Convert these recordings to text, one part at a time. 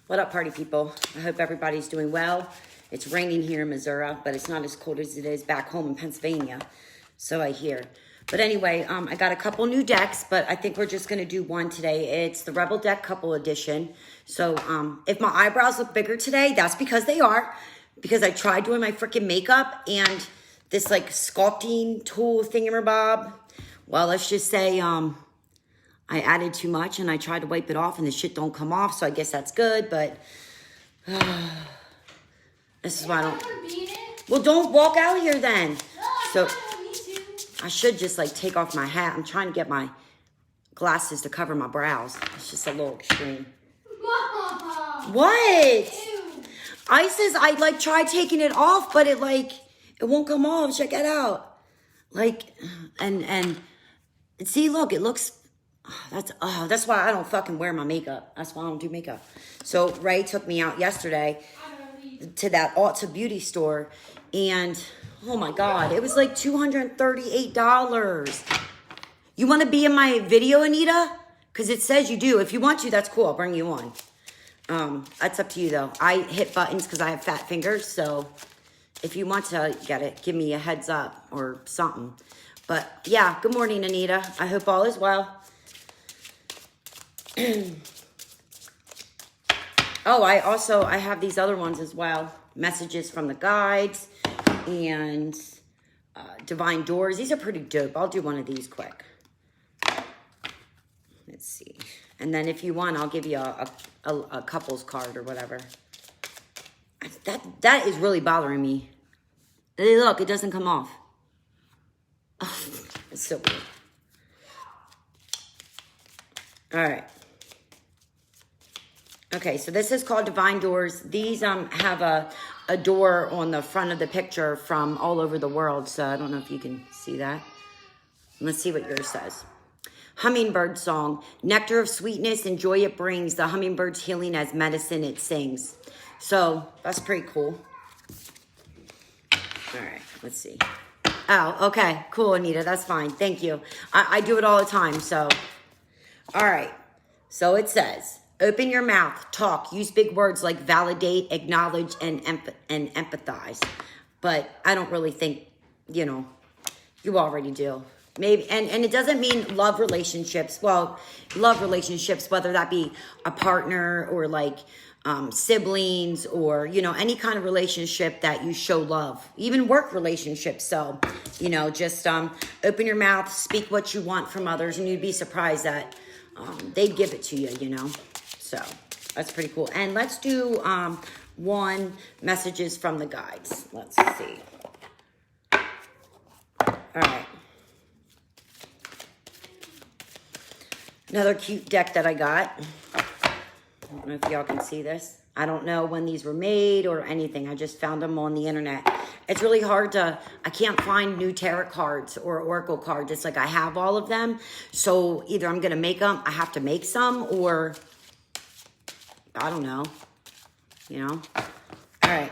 What up, party people? I hope everybody's doing well. It's raining here in Missouri, but it's not as cold as it is back home in Pennsylvania, so I hear. But anyway, I got a couple new decks, but I think we're just going to do one today. It's the Rebel Deck Couple Edition. So if my eyebrows look bigger today, that's because they are. Because I tried doing my freaking makeup and this like sculpting tool thingamabob. Well, let's just say I added too much and I tried to wipe it off and the shit don't come off. So I guess that's good, but this is why I don't. Well, don't walk out here then. So I should just like take off my hat. I'm trying to get my glasses to cover my brows. It's just a little extreme. Mom. What? Ew. Isis, I like tried taking it off, but it won't come off. Check it out. Like, and see, look, it looks, that's why I don't fucking wear my makeup. That's why I don't do makeup. So Ray took me out yesterday to that Ulta beauty store and oh my God, it was like $238. You want to be in my video, Anita? Because it says you do. If you want to, that's cool. I'll bring you on. That's up to you though. I hit buttons because I have fat fingers. So if you want to get it, give me a heads up or something. But yeah, good morning, Anita. I hope all is well. Oh, I have these other ones as well. Messages from the guides and Divine Doors. These are pretty dope. I'll do one of these quick. Let's see. And then if you want, I'll give you a couple's card or whatever. That is really bothering me. Hey, look, it doesn't come off. Oh, it's so weird. All right. Okay, so this is called Divine Doors. These have a door on the front of the picture from all over the world. So I don't know if you can see that. Let's see what yours says. Hummingbird song. Nectar of sweetness and joy it brings. The hummingbird's healing as medicine it sings. So that's pretty cool. All right, let's see. Oh, okay. Cool, Anita. That's fine. Thank you. I do it all the time, so. All right. So it says, open your mouth, talk, use big words like validate, acknowledge, and empathize. But I don't really think, you already do. Maybe, and it doesn't mean love relationships. Well, love relationships, whether that be a partner or like siblings or, any kind of relationship that you show love, even work relationships. So, just open your mouth, speak what you want from others, and you'd be surprised that they'd give it to you, So that's pretty cool. And let's do one messages from the guides. Let's see. All right. Another cute deck that I got. I don't know if y'all can see this. I don't know when these were made or anything. I just found them on the internet. It's really hard I can't find new tarot cards or oracle cards. It's like I have all of them. So either I'm going to make them, I have to make some, or I don't know. All right.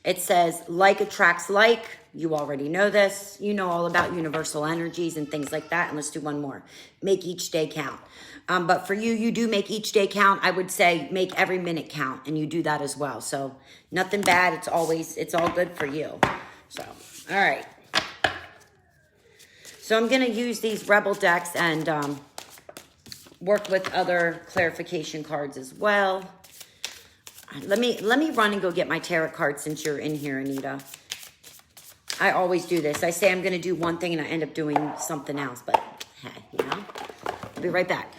It says, like attracts like. You already know this. You know all about universal energies and things like that. And let's do one more. Make each day count. But for you do make each day count. I would say make every minute count. And you do that as well. So nothing bad. It's all good for you. So, all right. So I'm going to use these Rebel decks and work with other clarification cards as well. Let me run and go get my tarot card since you're in here, Anita. I always do this. I say I'm going to do one thing and I end up doing something else. But, hey, I'll be right back.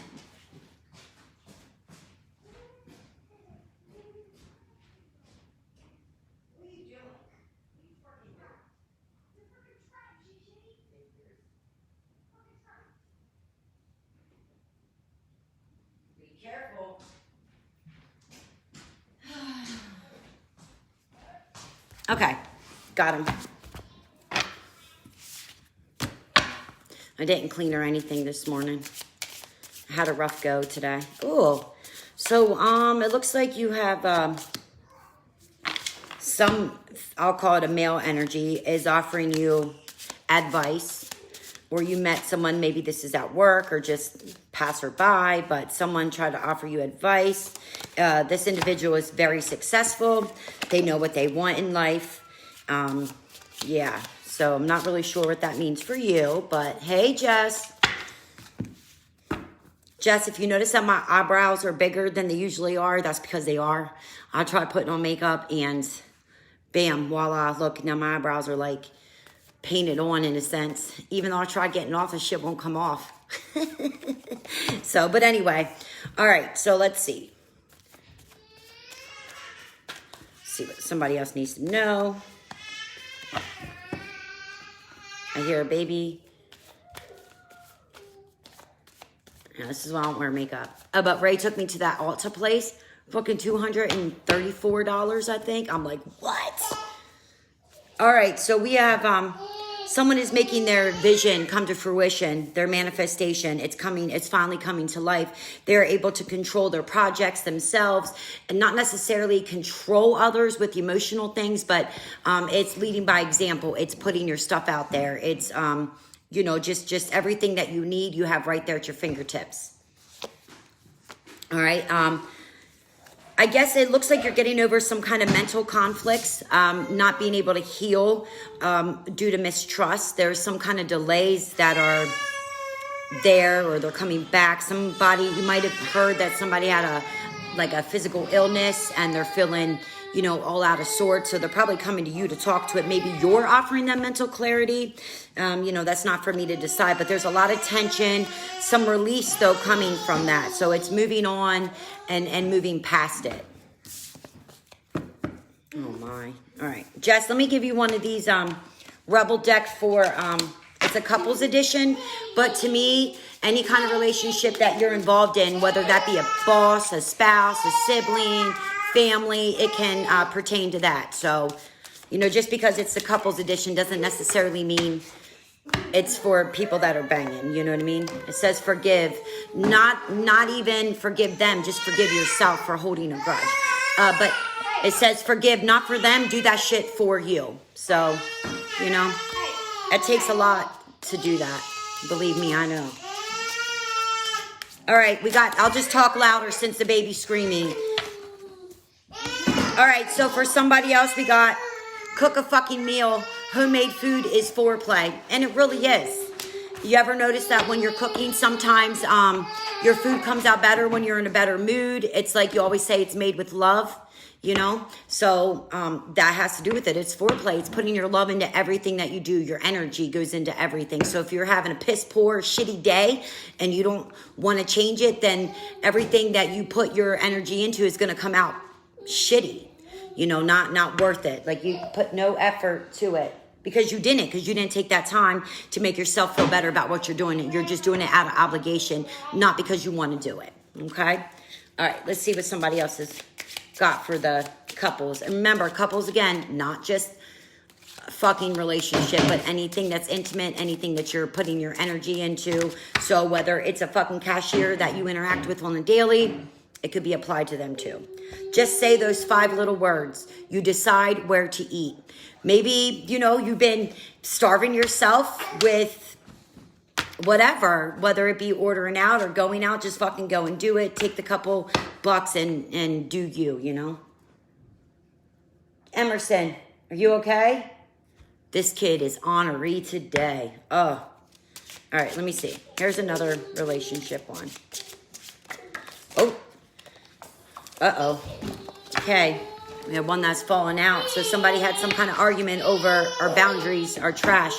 Be careful. Okay, got him. I didn't clean or anything this morning. I had a rough go today. Ooh, so it looks like you have some, I'll call it a male energy, is offering you advice, or you met someone, maybe this is at work or just passerby, but someone tried to offer you advice. This individual is very successful. They know what they want in life. Yeah, so I'm not really sure what that means for you, but hey, Jess. Jess, if you notice that my eyebrows are bigger than they usually are, that's because they are. I tried putting on makeup and bam, voila, look, now my eyebrows are like painted on in a sense. Even though I try getting off, the shit won't come off. So, but anyway, all right, so let's see. See what somebody else needs to know. I hear a baby. Now, this is why I don't wear makeup. Oh, but Ray took me to that Ulta place. Fucking $234, I think. I'm like, what? All right, so we have someone is making their vision come to fruition, their manifestation. It's finally coming to life. They're able to control their projects themselves and not necessarily control others with emotional things, but it's leading by example. It's putting your stuff out there. It's you know, just everything that you need, you have right there at your fingertips. All right. I guess it looks like you're getting over some kind of mental conflicts, not being able to heal due to mistrust. There's some kind of delays that are there, or they're coming back. Somebody, you might have heard that somebody had a physical illness and they're feeling, you know, all out of sorts. So they're probably coming to you to talk to it. Maybe you're offering them mental clarity. You know, that's not for me to decide, but there's a lot of tension, some release though coming from that. So it's moving on and moving past it. Oh my. All right. Jess, let me give you one of these Rebel deck for, it's a couples edition, but to me, any kind of relationship that you're involved in, whether that be a boss, a spouse, a sibling, family, it can pertain to that. So, you know, just because it's the couples edition doesn't necessarily mean it's for people that are banging. You know what I mean? It says forgive, not even forgive them, just forgive yourself for holding a grudge. But it says forgive, not for them, do that shit for you. So, you know, it takes a lot to do that. Believe me, I know. All right, I'll just talk louder since the baby's screaming. All right, so for somebody else, we got cook a fucking meal. Homemade food is foreplay, and it really is. You ever notice that when you're cooking, sometimes your food comes out better when you're in a better mood? It's like you always say, it's made with love, you know? So that has to do with it. It's foreplay. It's putting your love into everything that you do. Your energy goes into everything. So if you're having a piss poor, shitty day and you don't want to change it, then everything that you put your energy into is going to come out shitty. You know, not worth it. Like you put no effort to it because you didn't take that time to make yourself feel better about what you're doing. You're just doing it out of obligation, not because you want to do it. Okay. All right. Let's see what somebody else has got for the couples. And remember, couples, again, not just a fucking relationship, but anything that's intimate, anything that you're putting your energy into. So whether it's a fucking cashier that you interact with on a daily, it could be applied to them too. Just say those 5 little words. You decide where to eat. Maybe, you know, you've been starving yourself with whatever, whether it be ordering out or going out, just fucking go and do it. Take the couple bucks and do you know? Emerson, are you okay? This kid is ornery today. Oh. All right, let me see. Here's another relationship one. Oh. Uh-oh. Okay. We have one that's fallen out. So somebody had some kind of argument over our boundaries, our trash.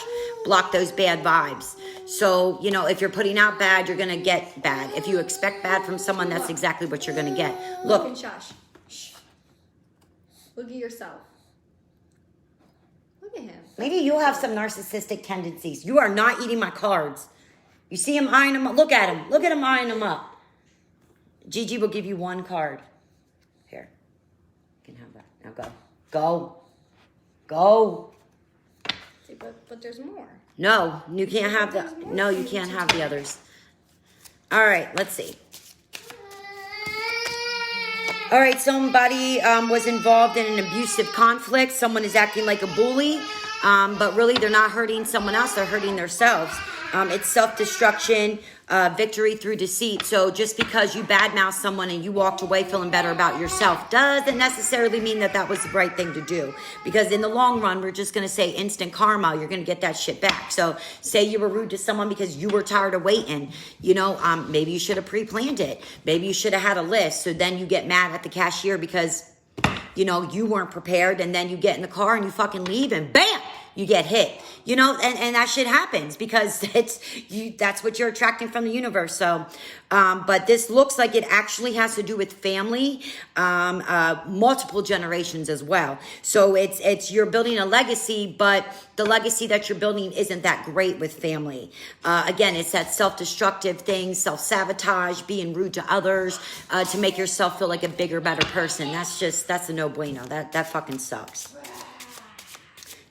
Block those bad vibes. So, you know, if you're putting out bad, you're going to get bad. If you expect bad from someone, that's exactly what you're going to get. Look. And shush. Shh. Look at yourself. Look at him. Maybe you have some narcissistic tendencies. You are not eating my cards. You see him eyeing them up. Look at him. Look at him eyeing them up. Gigi will give you 1 card. Here. You can have that. Now go. Go. Go. See, but there's more. No, you can't have the. No, you can't have the others. All right, let's see. All right, somebody was involved in an abusive conflict. Someone is acting like a bully, but really they're not hurting someone else. They're hurting themselves. It's self-destruction. victory through deceit. So just because you badmouth someone and you walked away feeling better about yourself doesn't necessarily mean that that was the right thing to do. Because in the long run, we're just going to say instant karma. You're going to get that shit back. So say you were rude to someone because you were tired of waiting. You know, maybe you should have pre-planned it. Maybe you should have had a list. So then you get mad at the cashier because, you know, you weren't prepared. And then you get in the car and you fucking leave and bam, you get hit. You know, and that shit happens because that's what you're attracting from the universe. So, but this looks like it actually has to do with family, multiple generations as well. So it's you're building a legacy, but the legacy that you're building isn't that great with family. Again, it's that self-destructive thing, self-sabotage, being rude to others, to make yourself feel like a bigger, better person. That's a no bueno. That fucking sucks.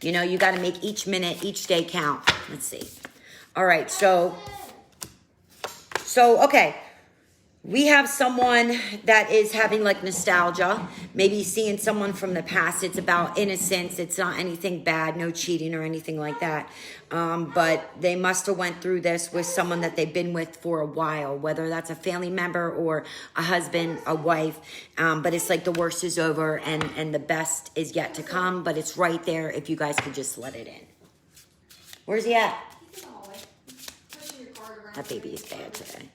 You know, you got to make each minute, each day count. Let's see. All right. So, okay. We have someone that is having like nostalgia, maybe seeing someone from the past. It's about innocence. It's not anything bad, no cheating or anything like that. But they must have went through this with someone that they've been with for a while, whether that's a family member or a husband, a wife. But it's like the worst is over and the best is yet to come. But it's right there if you guys could just let it in. Where's he at? That baby is bad today.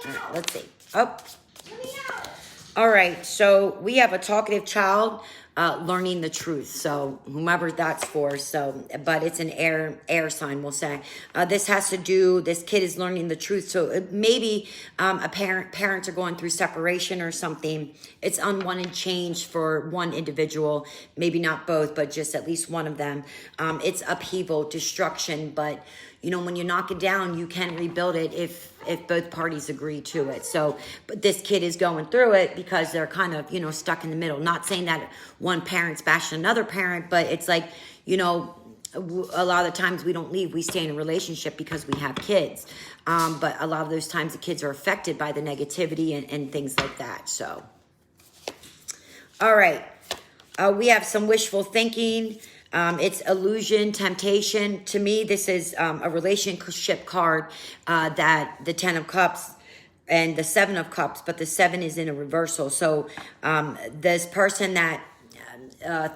All right, let's see. Oh. All right, so we have a talkative child learning the truth. So whomever that's for. So, but it's an air sign, we'll say. This has to do, this kid is learning the truth. So maybe parents are going through separation or something. It's unwanted change for one individual, maybe not both, but just at least one of them. It's upheaval, destruction, but you know, when you knock it down, you can rebuild it if both parties agree to it. So, but this kid is going through it because they're kind of, you know, stuck in the middle. Not saying that one parent's bashing another parent, but it's like, you know, a lot of the times we don't leave, we stay in a relationship because we have kids. But a lot of those times the kids are affected by the negativity and things like that. So, all right. We have some wishful thinking. It's illusion, temptation. To me, this is a relationship card that the 10 of Cups and the 7 of Cups, but the 7 is in a reversal. So this person that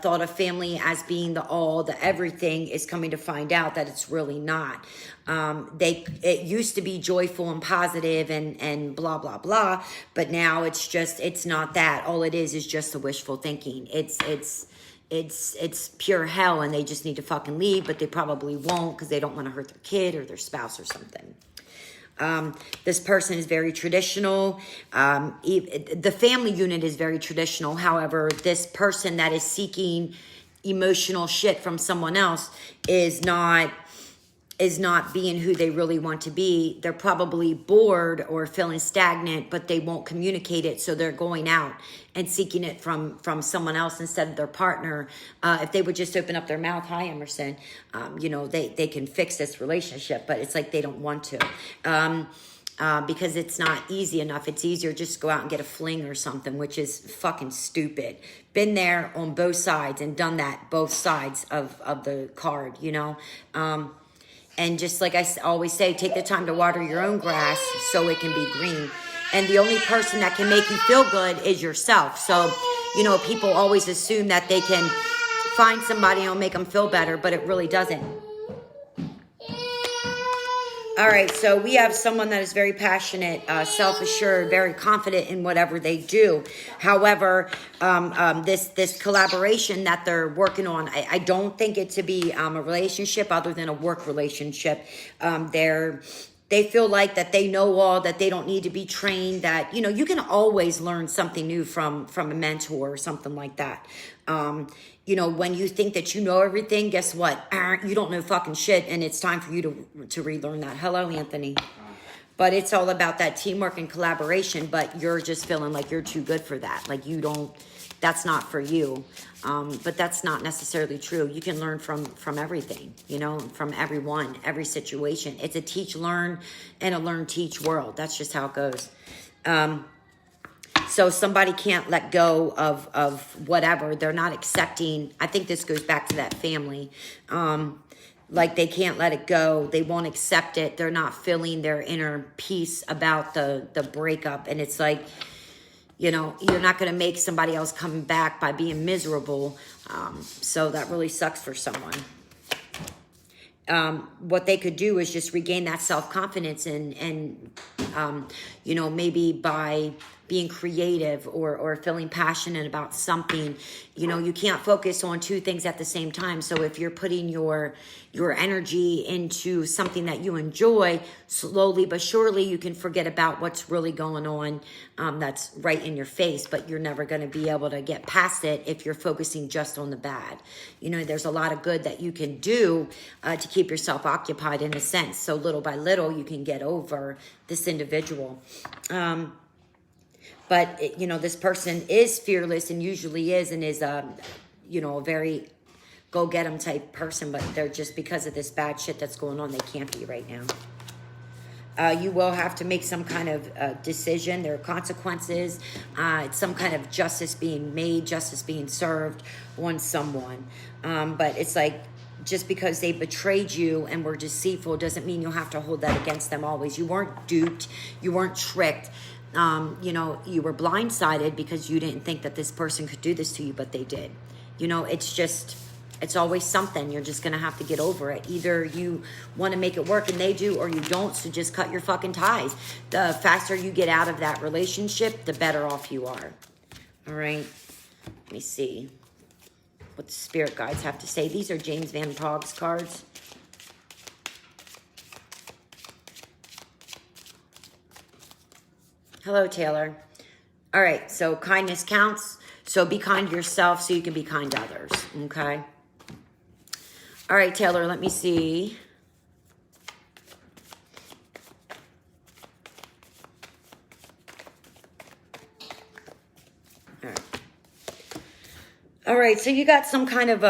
thought of family as being the all, the everything, is coming to find out that it's really not. It used to be joyful and positive and blah, blah, blah, but now it's not that. All it is just a wishful thinking. It's pure hell and they just need to fucking leave, but they probably won't because they don't want to hurt their kid or their spouse or something. This person is very traditional. The family unit is very traditional. However, this person that is seeking emotional shit from someone else is not being who they really want to be. They're probably bored or feeling stagnant, but they won't communicate it. So they're going out and seeking it from someone else instead of their partner. If they would just open up their mouth, hi, Emerson, you know, they can fix this relationship, but it's like they don't want to. Because it's not easy enough. It's easier just to go out and get a fling or something, which is fucking stupid. Been there on both sides and done that, both sides of the card, you know. And just like I always say, take the time to water your own grass so it can be green. And the only person that can make you feel good is yourself. So, you know, people always assume that they can find somebody and make them feel better, but it really doesn't. All right, so we have someone that is very passionate, self-assured, very confident in whatever they do. However, this collaboration that they're working on, I don't think it to be a relationship other than a work relationship. They feel like that they know all, that they don't need to be trained, that, you know, you can always learn something new from a mentor or something like that. You know, when you think that you know everything, guess what? You don't know fucking shit, and it's time for you to relearn that. Hello, Anthony. But it's all about that teamwork and collaboration, but you're just feeling like you're too good for that. Like you don't, that's not for you. But that's not necessarily true. You can learn from everything, you know, from everyone, every situation. It's a teach, learn, and a learn, teach world. That's just how it goes. So somebody can't let go of whatever. They're not accepting. I think this goes back to that family. like they can't let it go. They won't accept it. They're not feeling their inner peace about the breakup. And it's like, you know, you're not going to make somebody else come back by being miserable. So that really sucks for someone. What they could do is just regain that self-confidence and you know, maybe by being creative or feeling passionate about something. You know, you can't focus on two things at the same time. So if you're putting your energy into something that you enjoy, slowly but surely you can forget about what's really going on that's right in your face, but you're never going to be able to get past it if you're focusing just on the bad. You know, there's a lot of good that you can do to keep yourself occupied in a sense. So little by little, you can get over this individual. But, you know, this person is fearless and usually is and is, you know, a very go-get-em type person. But they're just, because of this bad shit that's going on, they can't be right now. You will have to make some kind of decision. There are consequences. It's some kind of justice being made, justice being served on someone. But it's like, just because they betrayed you and were deceitful doesn't mean you'll have to hold that against them always. You weren't duped. You weren't tricked. You know, you were blindsided because you didn't think that this person could do this to you, but they did. You know, it's just, it's always something. You're just going to have to get over it. Either you want to make it work and they do, or you don't, so just cut your fucking ties. The faster you get out of that relationship, the better off you are. All right. Let me see what the spirit guides have to say. These are James Van Praagh's cards. Hello, Taylor. All right, so kindness counts. So be kind to yourself so you can be kind to others, okay? All right, Taylor, let me see. All right, so you got some kind of,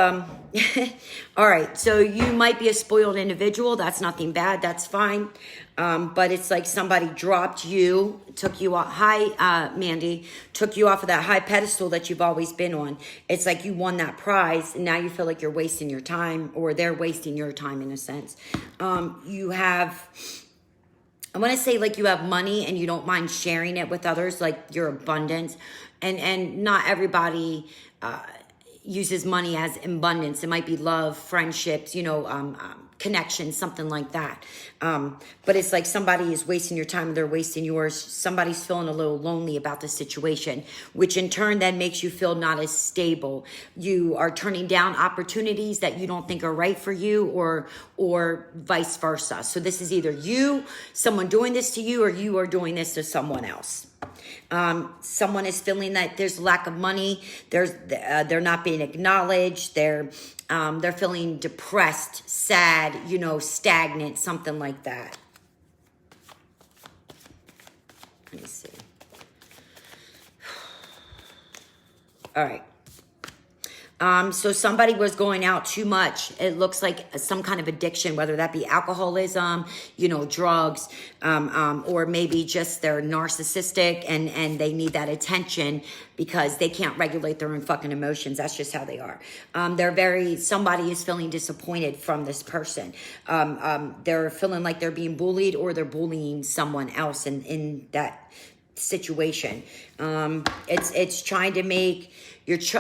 all right, so you might be a spoiled individual. That's nothing bad. That's fine. But it's like somebody dropped you, took you off. Hi, Mandy. Took you off of that high pedestal that you've always been on. It's like you won that prize, and now you feel like you're wasting your time, or they're wasting your time in a sense. You have, I want to say like you have money and you don't mind sharing it with others, like your abundance. And not everybody uses money as abundance. It might be love, friendships, you know, connections, something like that. But it's like somebody is wasting your time, they're wasting yours. Somebody's feeling a little lonely about the situation, which in turn then makes you feel not as stable. You are turning down opportunities that you don't think are right for you, or vice versa. So this is either you, someone doing this to you, or you are doing this to someone else. Someone is feeling that there's lack of money. They're not being acknowledged. They're feeling depressed, sad, you know, stagnant, something like that. Let me see. All right. So somebody was going out too much. It looks like some kind of addiction, whether that be alcoholism, you know, drugs, or maybe just they're narcissistic and they need that attention because they can't regulate their own fucking emotions. That's just how they are. Somebody is feeling disappointed from this person. They're feeling like they're being bullied, or they're bullying someone else in that situation. It's trying to make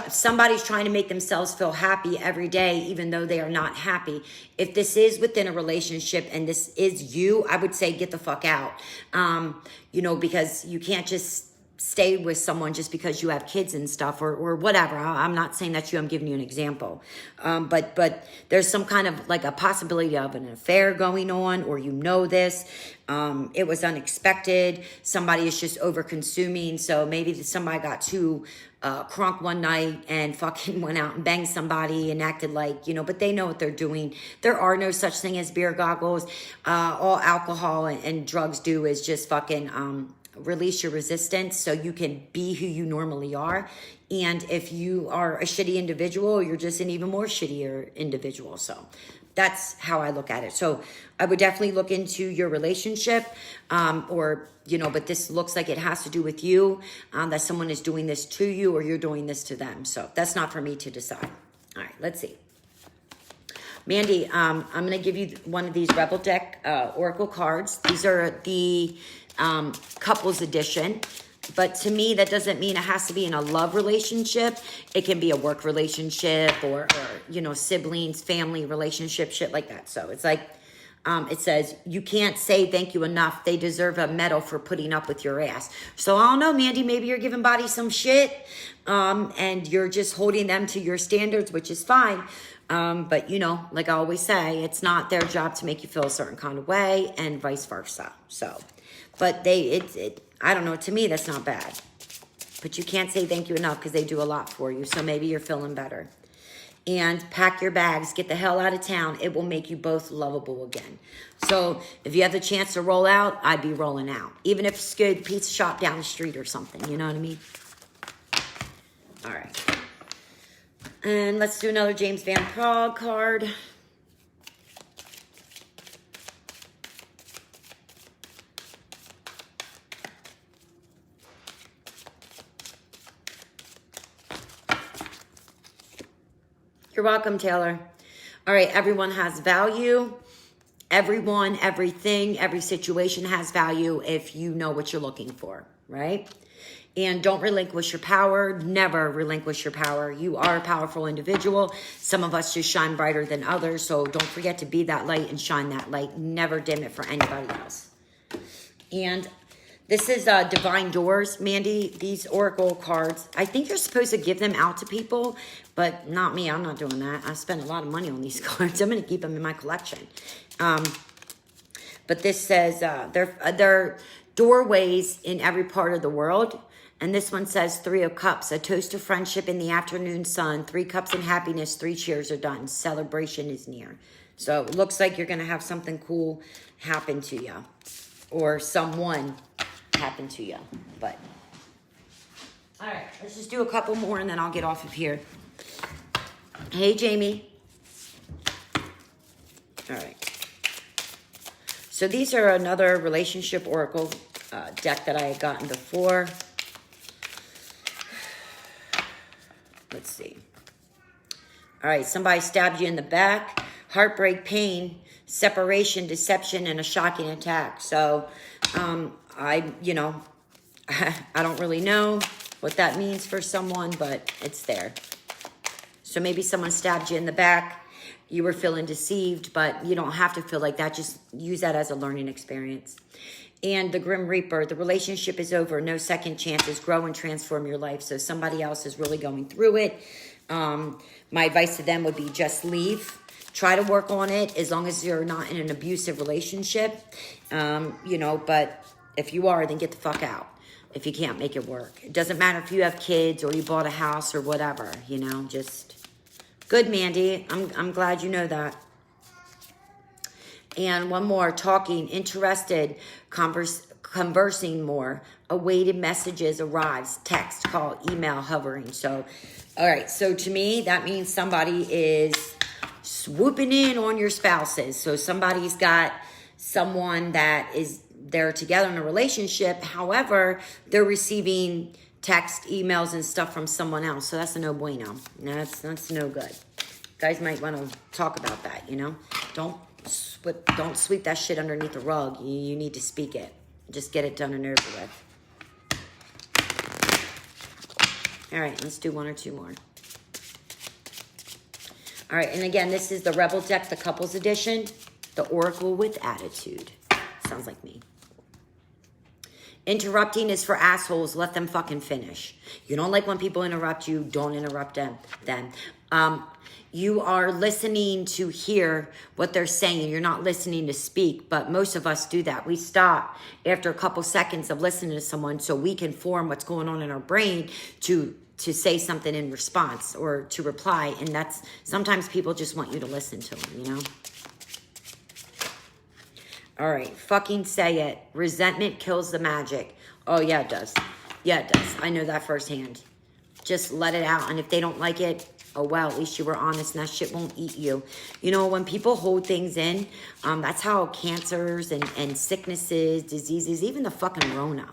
somebody's trying to make themselves feel happy every day, even though they are not happy. If this is within a relationship and this is you, I would say get the fuck out. You know, because you can't just stay with someone just because you have kids and stuff, or whatever. I'm not saying that's you. I'm giving you an example. But there's some kind of like a possibility of an affair going on, or you know this. It was unexpected. Somebody is just over consuming. So maybe somebody got too crunk one night and fucking went out and banged somebody and acted like, you know, but they know what they're doing. There are no such thing as beer goggles. All alcohol and drugs do is just fucking release your resistance so you can be who you normally are. And if you are a shitty individual, you're just an even more shittier individual. So that's how I look at it. So I would definitely look into your relationship, or, you know, but this looks like it has to do with you, that someone is doing this to you or you're doing this to them. So that's not for me to decide. All right, let's see. Mandy, I'm going to give you one of these Rebel Deck Oracle cards. These are the couples edition. But to me, that doesn't mean it has to be in a love relationship. It can be a work relationship or you know, siblings, family relationship, shit like that. So it's like, it says, you can't say thank you enough. They deserve a medal for putting up with your ass. So I don't know, Mandy, maybe you're giving body some shit and you're just holding them to your standards, which is fine. But, you know, like I always say, it's not their job to make you feel a certain kind of way and vice versa. So, but I don't know, to me, that's not bad. But you can't say thank you enough because they do a lot for you. So maybe you're feeling better. And pack your bags, get the hell out of town. It will make you both lovable again. So if you have the chance to roll out, I'd be rolling out. Even if it's good pizza shop down the street or something. You know what I mean? All right. And let's do another James Van Praagh card. You're welcome, Taylor. All right, everyone has value. Everyone, everything, every situation has value if you know what you're looking for, right? And don't relinquish your power. Never relinquish your power. You are a powerful individual. Some of us just shine brighter than others, so don't forget to be that light and shine that light. Never dim it for anybody else. And this is Divine Doors, Mandy. These Oracle cards, I think you're supposed to give them out to people, but not me. I'm not doing that. I spent a lot of money on these cards. I'm going to keep them in my collection. But this says they're doorways in every part of the world. And this one says 3 of Cups, a toast to friendship in the afternoon sun. 3 cups in happiness, 3 cheers are done. Celebration is near. So it looks like you're going to have something cool happen to you. Or someone happen to you. But, all right, let's just do a couple more and then I'll get off of here. Hey, Jamie. All right. So these are another relationship oracle deck that I had gotten before. Let's see. All right, somebody stabbed you in the back. Heartbreak, pain, separation, deception, and a shocking attack. So, I don't really know what that means for someone, but it's there. So maybe someone stabbed you in the back. You were feeling deceived, but you don't have to feel like that. Just use that as a learning experience. And the Grim Reaper, the relationship is over. No second chances. Grow and transform your life. So somebody else is really going through it. My advice to them would be just leave. Try to work on it as long as you're not in an abusive relationship. But if you are, then get the fuck out if you can't make it work. It doesn't matter if you have kids or you bought a house or whatever, just good, Mandy. I'm glad you know that. And one more, talking, interested, conversing more, awaited messages arrives, text, call, email, hovering. So, all right. So to me, that means somebody is swooping in on your spouses. So somebody's got someone that they're together in a relationship. However, they're receiving text, emails, and stuff from someone else. So that's a no bueno. That's no good. Guys might want to talk about that, Don't sweep that shit underneath the rug. You need to speak it. Just get it done and over with. All right, let's do 1 or 2 more. All right, and again, this is the Rebel Deck, the Couples Edition, the Oracle with Attitude. Sounds like me. Interrupting is for assholes. Let them fucking finish. You don't like when people interrupt you. Don't interrupt them. You are listening to hear what they're saying. You're not listening to speak, but most of us do that. We stop after a couple seconds of listening to someone so we can form what's going on in our brain to say something in response or to reply. And that's, sometimes people just want you to listen to them, All right, fucking say it. Resentment kills the magic. Oh, yeah, it does. Yeah, it does. I know that firsthand. Just let it out. And if they don't like it, oh, well, at least you were honest and that shit won't eat you. When people hold things in, that's how cancers and sicknesses, diseases, even the fucking Rona.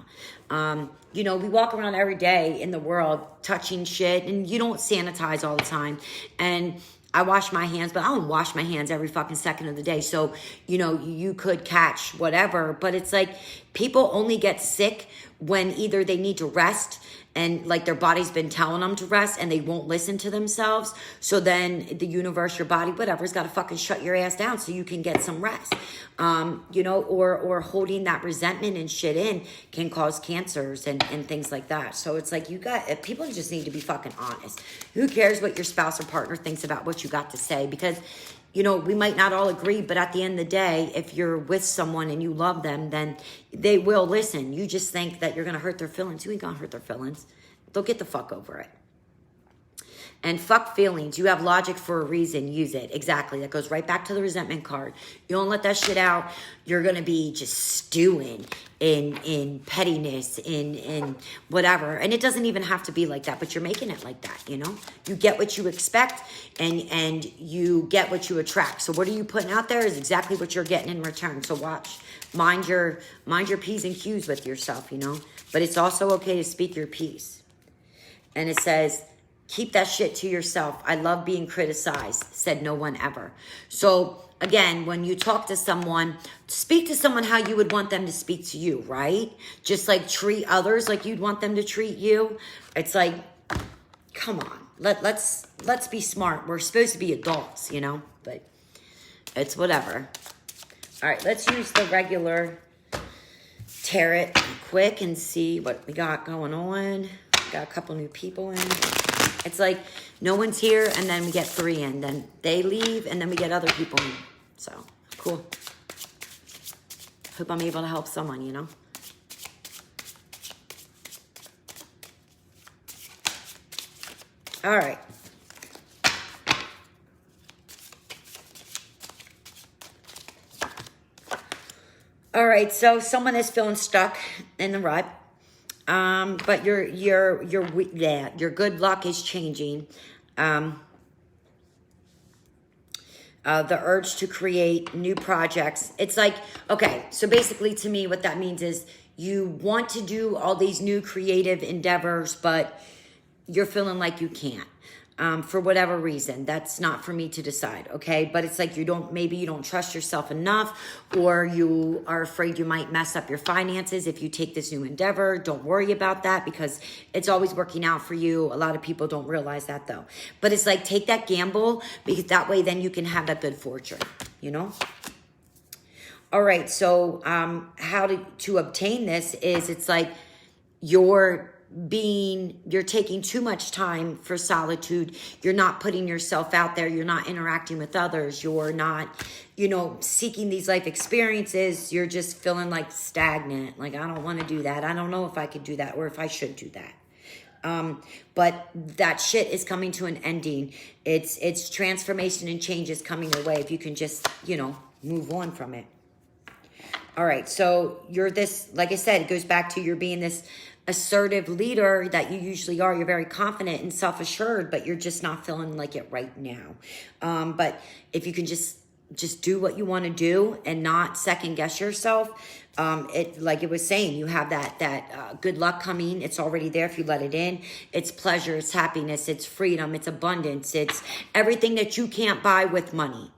We walk around every day in the world touching shit and you don't sanitize all the time. And I wash my hands, but I don't wash my hands every fucking second of the day. So, you could catch whatever, but it's like people only get sick when either they need to rest and like their body's been telling them to rest and they won't listen to themselves. So then the universe, your body, whatever's got to fucking shut your ass down so you can get some rest. Or holding that resentment and shit in can cause cancers and things like that. So it's like people just need to be fucking honest. Who cares what your spouse or partner thinks about what you got to say? Because we might not all agree, but at the end of the day, if you're with someone and you love them, then they will listen. You just think that you're going to hurt their feelings. You ain't going to hurt their feelings. They'll get the fuck over it. And fuck feelings. You have logic for a reason. Use it. Exactly. That goes right back to the resentment card. You don't let that shit out. You're going to be just stewing in pettiness, in whatever. And it doesn't even have to be like that, but you're making it like that, You get what you expect and you get what you attract. So what are you putting out there is exactly what you're getting in return. So watch. Mind your P's and Q's with yourself, But it's also okay to speak your piece. And it says, keep that shit to yourself. I love being criticized, said no one ever. So again, when you talk to someone, speak to someone how you would want them to speak to you, right? Just like treat others like you'd want them to treat you. It's like, come on, let's be smart. We're supposed to be adults, but it's whatever. All right, let's use the regular tarot quick and see what we got going on. Got a couple new people in. It's like no one's here, and then we get 3 in. Then they leave, and then we get other people in. So, cool. Hope I'm able to help someone, All right. All right, so someone is feeling stuck in the rut. But your good luck is changing. The urge to create new projects. It's like, okay, so basically to me, what that means is you want to do all these new creative endeavors, but you're feeling like you can't. For whatever reason. That's not for me to decide, okay? But it's like maybe you don't trust yourself enough, or you are afraid you might mess up your finances if you take this new endeavor. Don't worry about that because it's always working out for you. A lot of people don't realize that though. But it's like, take that gamble because that way then you can have that good fortune, All right, so how to obtain this is it's like you're taking too much time for solitude. You're not putting yourself out there. You're not interacting with others. You're not, seeking these life experiences. You're just feeling like stagnant. Like, I don't want to do that. I don't know if I could do that or if I should do that. But that shit is coming to an ending. It's transformation and change is coming your way if you can just, move on from it. All right. So you're this, like I said, it goes back to you're being this assertive leader that you usually are. You're very confident and self-assured, but you're just not feeling like it right now. But if you can just do what you want to do and not second guess yourself, like it was saying, you have that good luck coming. It's already there if you let it in. It's pleasure, it's happiness, it's freedom, it's abundance, it's everything that you can't buy with money.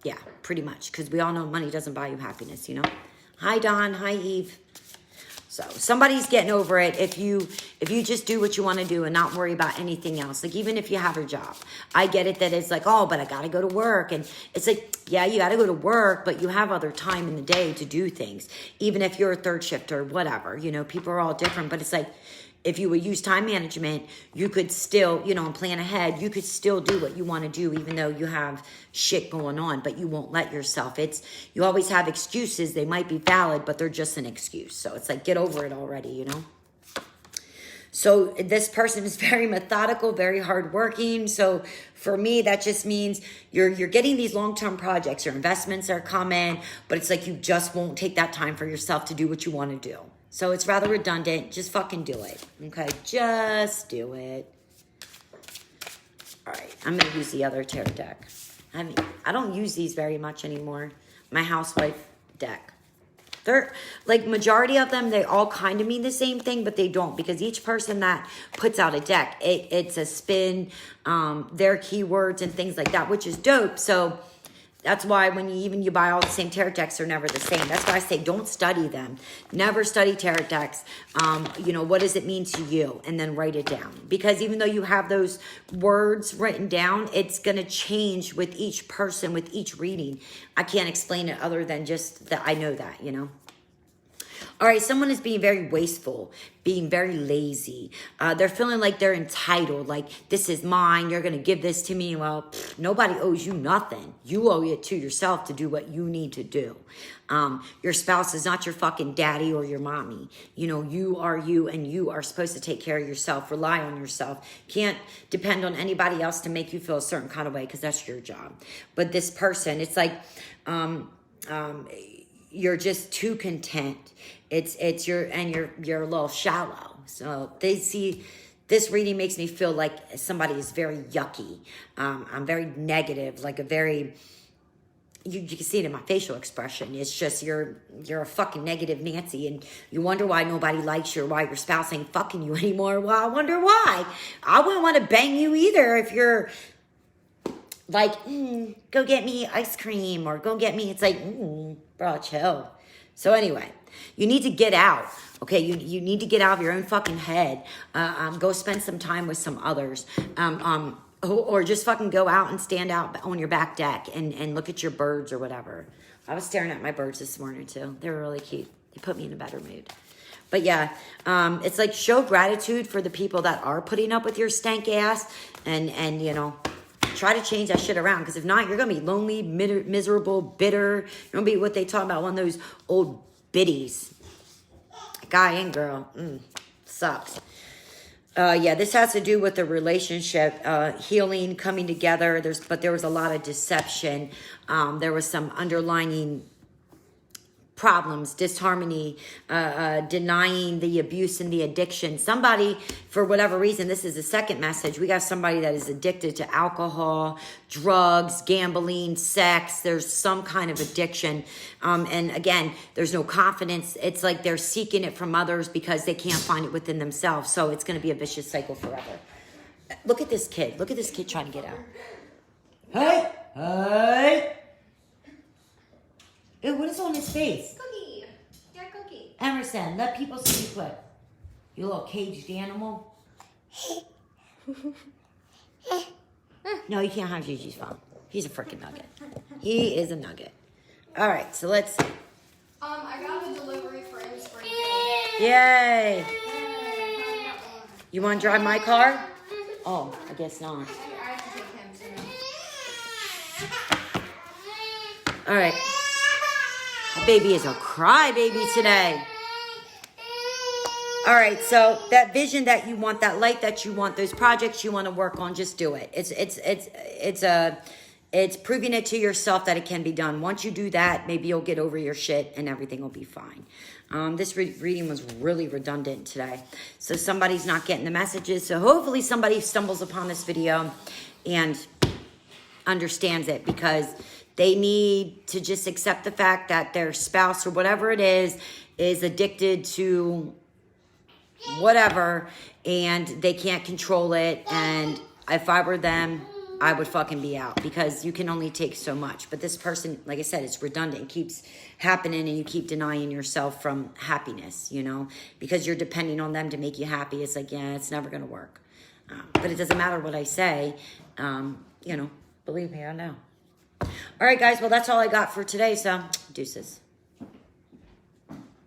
Yeah, pretty much, because we all know money doesn't buy you happiness, Hi, Don. Hi, Eve. So somebody's getting over it if you just do what you want to do and not worry about anything else. Like, even if you have a job, I get it that it's like, oh, but I got to go to work. And it's like, yeah, you got to go to work, but you have other time in the day to do things. Even if you're a third shift or whatever, people are all different. But it's like, if you would use time management, you could still, and plan ahead. You could still do what you want to do, even though you have shit going on, but you won't let yourself. You always have excuses. They might be valid, but they're just an excuse. So it's like, get over it already, So this person is very methodical, very hardworking. So for me, that just means you're getting these long-term projects. Your investments are coming, but it's like you just won't take that time for yourself to do what you want to do. So it's rather redundant. Just fucking do it. Okay? Just do it. All right. I'm going to use the other tarot deck. I don't use these very much anymore. My housewife deck. They're like majority of them, they all kind of mean the same thing, but they don't, because each person that puts out a deck, it's a spin, their keywords and things like that, which is dope. So that's why when you buy all the same tarot decks, they're never the same. That's why I say don't study them. Never study tarot decks. You know, what does it mean to you? And then write it down. Because even though you have those words written down, it's going to change with each person, with each reading. I can't explain it other than just that I know that, you know. All right, someone is being very wasteful, being very lazy. They're feeling like they're entitled, like this is mine, you're going to give this to me. Well, nobody owes you nothing. You owe it to yourself to do what you need to do. Your spouse is not your fucking daddy or your mommy. You know, you are you, and you are supposed to take care of yourself, rely on yourself. Can't depend on anybody else to make you feel a certain kind of way, because that's your job. But this person, it's like you're just too content. You're a little shallow. So they see this reading makes me feel like somebody is very yucky. I'm very negative, like a very, you can see it in my facial expression. It's just you're a fucking negative Nancy, and you wonder why nobody likes you or why your spouse ain't fucking you anymore. Well, I wonder why. I wouldn't want to bang you either if you're like, go get me ice cream, or go get me. It's like, bro, chill. So anyway, you need to get out. Okay, you need to get out of your own fucking head. Go spend some time with some others. Or just fucking go out and stand out on your back deck and look at your birds or whatever. I was staring at my birds this morning too. They were really cute. They put me in a better mood. But yeah, it's like show gratitude for the people that are putting up with your stank ass, and you know, try to change that shit around, because if not, you're going to be lonely, miserable, bitter. You're going to be what they talk about, one of those old biddies. Guy and girl. Sucks. Yeah, this has to do with the relationship, healing, coming together. But there was a lot of deception. There was some underlying problems, disharmony, denying the abuse and the addiction. Somebody, for whatever reason, this is the second message. We got somebody that is addicted to alcohol, drugs, gambling, sex. There's some kind of addiction. And again, there's no confidence. It's like they're seeking it from others because they can't find it within themselves. So it's going to be a vicious cycle forever. Look at this kid. Look at this kid trying to get out. Hey! Hey! Ew, what is on his face? Cookie. Yeah, Cookie. Emerson, let people see you quick. You little caged animal. No, you can't have Gigi's phone. He's a freaking nugget. He is a nugget. All right, so let's see. I got a delivery for him spring. Yay! You want to drive my car? Oh, I guess not. I have to take him soon. All right. My baby is a crybaby today. All right, so that vision that you want, that light that you want, those projects you want to work on, just do it. It's proving it to yourself that it can be done. Once you do that, maybe you'll get over your shit and everything will be fine. This reading was really redundant today. So somebody's not getting the messages. So hopefully somebody stumbles upon this video and understands it, because they need to just accept the fact that their spouse or whatever it is addicted to whatever, and they can't control it. And if I were them, I would fucking be out, because you can only take so much. But this person, like I said, it's redundant. It keeps happening, and you keep denying yourself from happiness, you know, because you're depending on them to make you happy. It's like, yeah, it's never going to work. But it doesn't matter what I say. You know, believe me, I know. All right, guys. Well, that's all I got for today. So, deuces.